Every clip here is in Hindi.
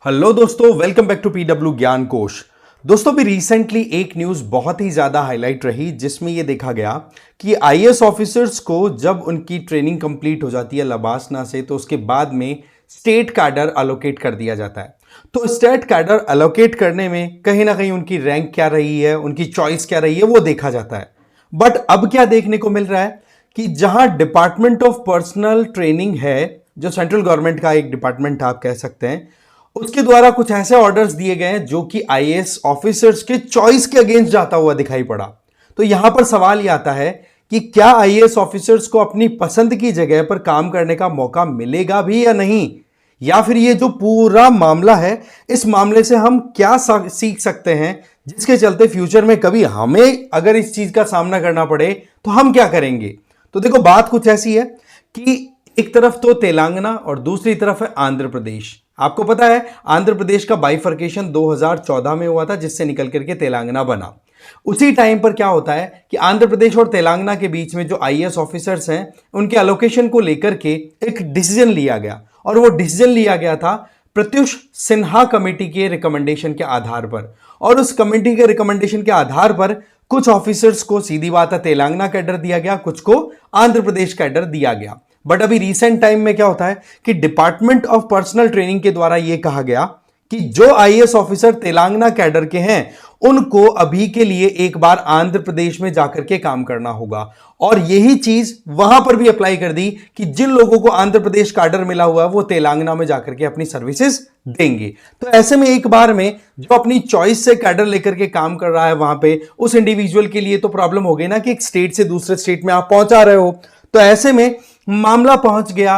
हेलो दोस्तों, वेलकम बैक टू पीडब्ल्यू ज्ञान कोश। दोस्तों भी रिसेंटली एक न्यूज़ बहुत ही ज़्यादा हाईलाइट रही जिसमें यह देखा गया कि आईएएस ऑफिसर्स को जब उनकी ट्रेनिंग कंप्लीट हो जाती है लबासना से, तो उसके बाद में स्टेट कैडर अलोकेट कर दिया जाता है। तो स्टेट कैडर अलोकेट करने में कहीं ना कहीं उनकी रैंक क्या रही है, उनकी चॉइस क्या रही है, वो देखा जाता है। बट अब क्या देखने को मिल रहा है कि जहां डिपार्टमेंट ऑफ पर्सनल ट्रेनिंग है, जो सेंट्रल गवर्नमेंट का एक डिपार्टमेंट आप कह सकते हैं, उसके द्वारा कुछ ऐसे ऑर्डर्स दिए गए हैं जो कि आईएएस ऑफिसर्स के चॉइस के अगेंस्ट जाता हुआ दिखाई पड़ा। तो यहां पर सवाल यह आता है कि क्या आईएएस ऑफिसर्स को अपनी पसंद की जगह पर काम करने का मौका मिलेगा भी या नहीं, या फिर ये जो पूरा मामला है, इस मामले से हम क्या सीख सकते हैं जिसके चलते फ्यूचर में कभी हमें अगर इस चीज का सामना करना पड़े तो हम क्या करेंगे। तो देखो, बात कुछ ऐसी है कि एक तरफ तो तेलंगाना और दूसरी तरफ है आंध्र प्रदेश। आपको पता है आंध्र प्रदेश का बाइफर्केशन 2014 में हुआ था, जिससे निकल करके तेलंगाना बना। उसी टाइम पर क्या होता है कि आंध्र प्रदेश और तेलंगाना के बीच में जो आईएएस ऑफिसर्स हैं, उनके एलोकेशन को लेकर के एक डिसीजन लिया गया, और वो डिसीजन लिया गया था प्रत्युष सिन्हा कमेटी के रिकमेंडेशन के आधार पर। और उस कमेटी के रिकमेंडेशन के आधार पर कुछ ऑफिसर्स को सीधी बात है तेलंगाना कैडर दिया गया, कुछ को आंध्र प्रदेश कैडर दिया गया। बट अभी रिसेंट टाइम में क्या होता है कि डिपार्टमेंट ऑफ पर्सनल ट्रेनिंग के द्वारा यह कहा गया कि जो आईएएस ऑफिसर तेलंगाना कैडर के हैं, उनको अभी के लिए एक बार आंध्र प्रदेश में जाकर के काम करना होगा। और यही चीज वहां पर भी अप्लाई कर दी कि जिन लोगों को आंध्र प्रदेश कैडर मिला हुआ है वो तेलंगाना में जाकर के अपनी सर्विसेज देंगे। तो ऐसे में एक बार में जो अपनी चॉइस से कैडर लेकर के काम कर रहा है, वहां पे उस इंडिविजुअल के लिए तो प्रॉब्लम हो गई ना कि एक स्टेट से दूसरे स्टेट में आप पहुंचा रहे हो। तो ऐसे में मामला पहुंच गया,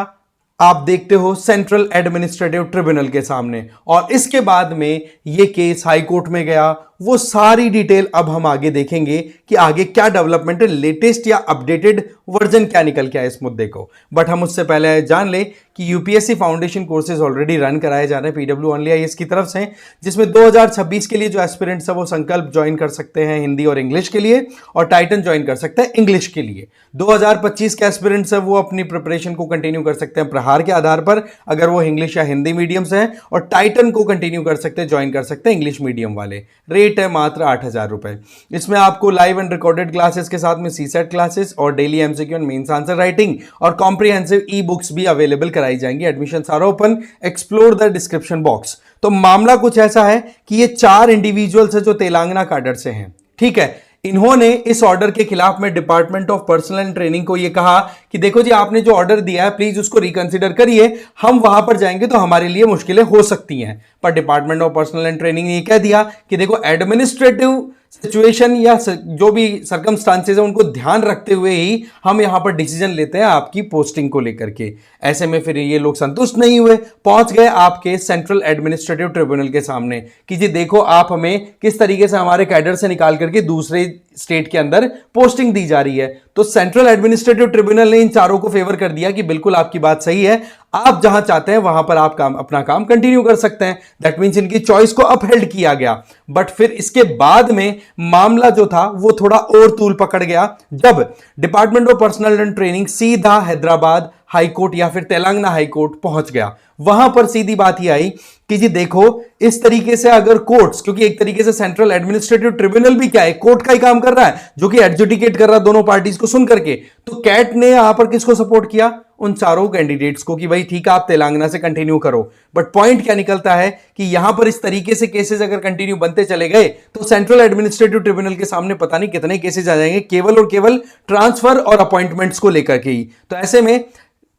आप देखते हो, सेंट्रल एडमिनिस्ट्रेटिव ट्रिब्यूनल के सामने, और इसके बाद में यह केस हाई कोर्ट में गया। वो सारी डिटेल अब हम आगे देखेंगे कि आगे क्या डेवलपमेंट है, लेटेस्ट या अपडेटेड वर्जन क्या निकल के आया इस मुद्दे को। बट हम उससे पहले जान ले कि UPSC foundation courses already run कराए जा रहे हैं पीडब्ल्यू ओनली आईएएस की तरफ से, जिसमें 2026 के लिए जो एस्पिरेंट्स है वो संकल्प ज्वाइन कर सकते हैं हिंदी और इंग्लिश के लिए, और टाइटन ज्वाइन कर सकते हैं इंग्लिश के लिए। 2025 के एस्पिरेंट्स है वो अपनी प्रिपरेशन को कंटिन्यू कर सकते हैं प्रहार के आधार पर, अगर वो इंग्लिश या हिंदी मीडियम से हैं, और टाइटन को कंटिन्यू कर सकते हैं, ज्वाइन कर सकते हैं इंग्लिश मीडियम वाले। रेट है मात्र 8,000 रुपए। इसमें आपको लाइव एंड रिकॉर्डेड क्लासेस के साथ में सीसेट क्लासेस और daily MCQ and mains answer writing और कॉम्प्रिहेंसिव ई बुक्स भी अवेलेबल कराई जाएंगी। Admission are open, explore the description box. तो मामला कुछ ऐसा है कि ये 4 इंडिविजुअल्स है जो तेलंगाना कैडर से हैं, ठीक है। इन्होंने इस ऑर्डर के खिलाफ में department of personal and training को यह कहा कि देखो जी, आपने जो ऑर्डर दिया है प्लीज उसको रिकंसीडर करिए, हम वहां पर जाएंगे तो हमारे लिए मुश्किलें हो सकती हैं। पर department of personal and training ने यह कह दिया कि देखो, एडमिनिस्ट्रेटिव सिचुएशन या जो भी सर्कमस्टांसेस है उनको ध्यान रखते हुए ही हम यहां पर डिसीजन लेते हैं आपकी पोस्टिंग को लेकर के। ऐसे में फिर ये लोग संतुष्ट नहीं हुए, पहुंच गए आपके सेंट्रल एडमिनिस्ट्रेटिव ट्रिब्यूनल के सामने कि जी देखो, आप हमें किस तरीके से हमारे कैडर से निकाल करके दूसरे स्टेट के अंदर पोस्टिंग दी जा रही है। तो सेंट्रल एडमिनिस्ट्रेटिव ट्रिब्यूनल ने इन चारों को फेवर कर दिया कि बिल्कुल आपकी बात सही है, आप जहां चाहते हैं वहां पर आप अपना काम कंटिन्यू कर सकते हैं। दैट मींस इनकी चॉइस को अपहेल्ड किया गया। बट फिर इसके बाद में मामला जो था वो थोड़ा और तूल पकड़ गया, जब department of personal and training सीधा हैदराबाद हाई कोर्ट या फिर तेलंगाना हाई कोर्ट पहुंच गया। वहां पर सीधी बात ही आई कि जी देखो, इस तरीके से अगर कोर्ट्स, क्योंकि एक तरीके से सेंट्रल एडमिनिस्ट्रेटिव ट्रिब्यूनल भी क्या है, कोर्ट का ही काम कर रहा है, जो कि एडजुडिकेट कर रहा है दोनों पार्टीज को सुन करके। तो कैट ने यहां पर किसको सपोर्ट किया? उन चारों कैंडिडेट्स को कि भाई ठीक है, आप तेलंगाना से कंटिन्यू करो। बट पॉइंट क्या निकलता है कि यहां पर इस तरीके से केसेस अगर कंटिन्यू बनते चले गए तो सेंट्रल एडमिनिस्ट्रेटिव ट्रिब्यूनल के सामने पता नहीं कितने केसेस आ जाएंगे, केवल और केवल ट्रांसफर और अपॉइंटमेंट्स को लेकर के ही। तो ऐसे में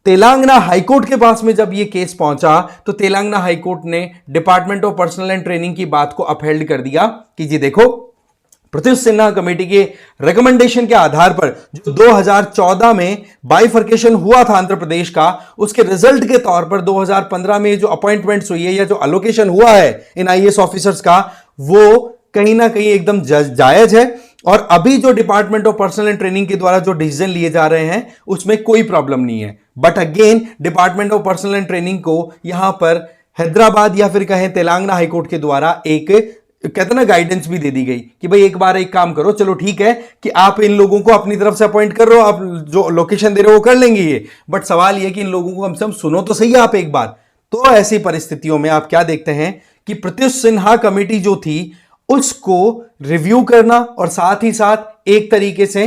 तेलंगाना हाईकोर्ट के पास में जब यह केस पहुंचा तो तेलंगाना हाईकोर्ट ने department of personal and training की बात को अपहेल्ड कर दिया कि जी देखो, प्रत्युष सिन्हा कमेटी के रिकमेंडेशन के आधार पर जो 2014 में बाइफर्केशन हुआ था आंध्र प्रदेश का, उसके रिजल्ट के तौर पर 2015 में जो अपॉइंटमेंट्स हुई है या जो अलोकेशन हुआ है इन आईएएस ऑफिसर्स का, वो कहीं ना कहीं एकदम जायज है। और अभी जो department of personal and training के द्वारा जो डिसीजन लिए जा रहे हैं उसमें कोई प्रॉब्लम नहीं है। But again department of personal and training को यहां पर हैदराबाद या फिर कहें तेलंगाना हाईकोर्ट के द्वारा एक कहते ना गाइडेंस भी दे दी गई कि भाई एक बार एक काम करो, चलो ठीक है कि आप इन लोगों को अपनी तरफ से अपॉइंट कर रहे हो, आप जो लोकेशन दे रहे हो वो कर लेंगे ये, बट सवाल ये कि इन लोगों को कम से कम सुनो तो सही है आप एक बार। तो ऐसी परिस्थितियों में आप क्या देखते हैं कि प्रत्युष सिन्हा कमेटी जो थी उसको रिव्यू करना और साथ ही साथ एक तरीके से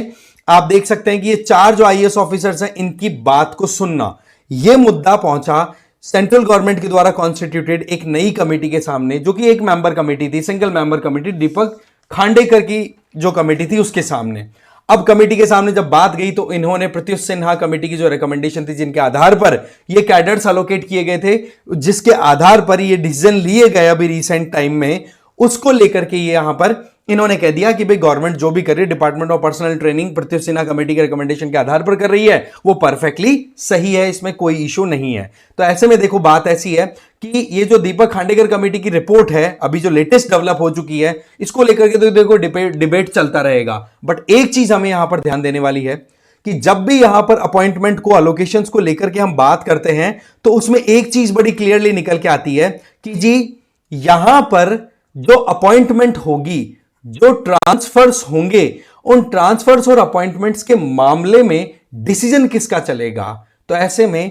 आप देख सकते हैं कि ये 4 जो आईएएस ऑफिसर्स हैं इनकी बात को सुनना, यह मुद्दा पहुंचा सेंट्रल गवर्नमेंट के द्वारा कॉन्स्टिट्यूटेड एक नई कमेटी के सामने, जो कि एक मेंबर कमेटी थी, सिंगल मेंबर कमेटी, दीपक खांडेकर की जो कमेटी थी उसके सामने। अब कमेटी के सामने जब बात गई तो इन्होंने प्रत्युष सिन्हा कमेटी की जो रिकमेंडेशन थी, जिनके आधार पर ये कैडर्स अलोकेट किए गए थे, जिसके आधार पर ये डिसीजन लिए गए अभी रिसेंट टाइम में, उसको लेकर के ये यहां पर इन्होंने कह दिया कि भाई गवर्नमेंट जो भी कर रही है, department of personal training Pratyush Sinha committee के रिकमेंडेशन के आधार पर कर रही है, वो परफेक्टली सही है, इसमें कोई इशू नहीं है। तो ऐसे में देखो बात ऐसी है कि ये जो दीपक खांडेकर कमेटी की रिपोर्ट है अभी जो लेटेस्ट डेवलप हो चुकी है, इसको लेकर के तो देखो डिबेट चलता रहेगा। बट एक चीज हमें यहां पर ध्यान देने वाली है कि जब भी यहां पर अपॉइंटमेंट को, अलोकेशंस को लेकर के हम बात करते हैं तो उसमें एक चीज बड़ी क्लियरली निकल के आती है कि जी यहां पर जो अपॉइंटमेंट होगी, जो ट्रांसफर्स होंगे, उन ट्रांसफर्स और अपॉइंटमेंट्स के मामले में डिसीजन किसका चलेगा। तो ऐसे में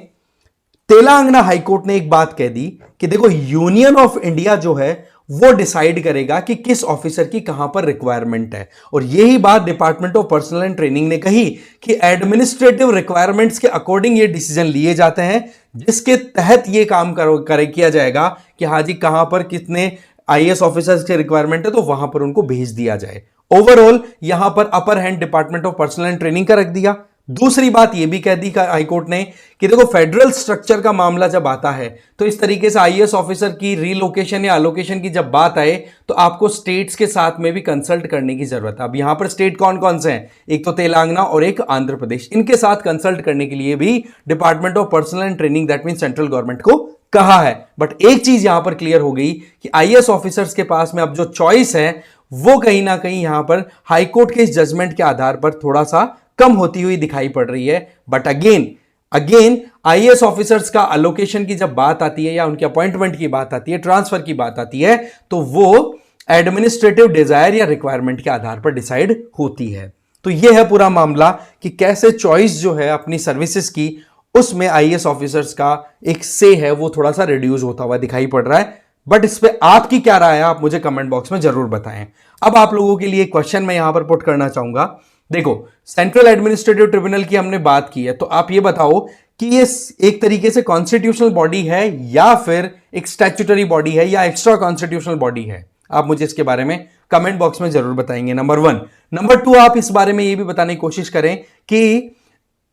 तेलंगाना हाईकोर्ट ने एक बात कह दी कि देखो यूनियन ऑफ इंडिया जो है वो डिसाइड करेगा कि किस ऑफिसर की कहां पर रिक्वायरमेंट है। और यही बात department of personal and training ने कही कि एडमिनिस्ट्रेटिव रिक्वायरमेंट्स के अकॉर्डिंग ये डिसीजन लिए जाते हैं, जिसके तहत ये काम किया जाएगा कि हाँ जी कहां पर कितने आईएएस ऑफिसर्स की रिक्वायरमेंट है तो वहां पर उनको भेज दिया जाए। ओवरऑल यहां पर upper hand department of personal and training का रख दिया। दूसरी बात यह भी कह दी हाईकोर्ट ने कि देखो फेडरल स्ट्रक्चर का मामला जब आता है तो इस तरीके से आईएएस ऑफिसर की रीलोकेशन या अलोकेशन की जब बात आए तो आपको स्टेट्स के साथ में भी कंसल्ट करने की जरूरत है। अब यहां पर स्टेट कौन कौन से हैं, एक तो तेलंगाना और एक आंध्र प्रदेश, इनके साथ कंसल्ट करने के लिए भी department of personal and training that mean central government को कहा है। बट एक चीज यहां पर क्लियर हो गई कि आईएएस ऑफिसर्स के पास में अब जो चॉइस है वो कहीं ना कहीं यहां पर हाईकोर्ट के इस जजमेंट के आधार पर थोड़ा सा कम होती हुई दिखाई पड़ रही है। बट अगेन आईएएस ऑफिसर्स का अलोकेशन की जब बात आती है या उनके अपॉइंटमेंट की बात आती है, ट्रांसफर की बात आती है, तो वो एडमिनिस्ट्रेटिव डिजायर या रिक्वायरमेंट के आधार पर डिसाइड होती है। तो यह है पूरा मामला कि कैसे चॉइस जो है अपनी सर्विसेज की, उसमें आईएएस ऑफिसर्स का एक से है वो थोड़ा सा रिड्यूस होता हुआ दिखाई पड़ रहा है। बट इस पे आपकी क्या राय है आप मुझे कमेंट बॉक्स में जरूर बताएं। अब आप लोगों के लिए क्वेश्चन मैं यहां पर पुट करना चाहूंगा। देखो सेंट्रल एडमिनिस्ट्रेटिव ट्रिब्यूनल की हमने बात की है, तो आप ये बताओ कि ये एक तरीके से कॉन्स्टिट्यूशनल बॉडी है या फिर एक स्टैट्यूटरी बॉडी है या एक्स्ट्रा कॉन्स्टिट्यूशनल बॉडी है। आप मुझे इसके बारे में कमेंट बॉक्स में जरूर बताएंगे, नंबर 1। नंबर 2, आप इस बारे में ये भी बताने की कोशिश करें कि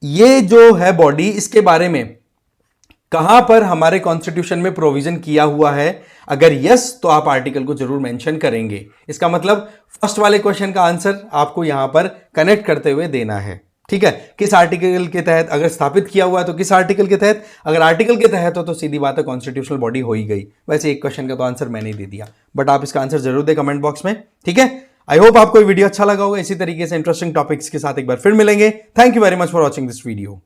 ये जो है बॉडी, इसके बारे में कहां पर हमारे कॉन्स्टिट्यूशन में प्रोविजन किया हुआ है। अगर यस तो आप आर्टिकल को जरूर मेंशन करेंगे। इसका मतलब फर्स्ट वाले क्वेश्चन का आंसर आपको यहां पर कनेक्ट करते हुए देना है, ठीक है। किस आर्टिकल के तहत अगर स्थापित किया हुआ है तो किस आर्टिकल के तहत, अगर आर्टिकल के तहत हो तो सीधी बात है कॉन्स्टिट्यूशनल बॉडी हो ही गई। वैसे एक क्वेश्चन का तो आंसर मैंने दे दिया, बट आप इसका आंसर जरूर दे कमेंट बॉक्स में, ठीक है। आई होप आपको वीडियो अच्छा लगा होगा। इसी तरीके से इंटरेस्टिंग टॉपिक्स के साथ एक बार फिर मिलेंगे। Thank you very much for watching this video.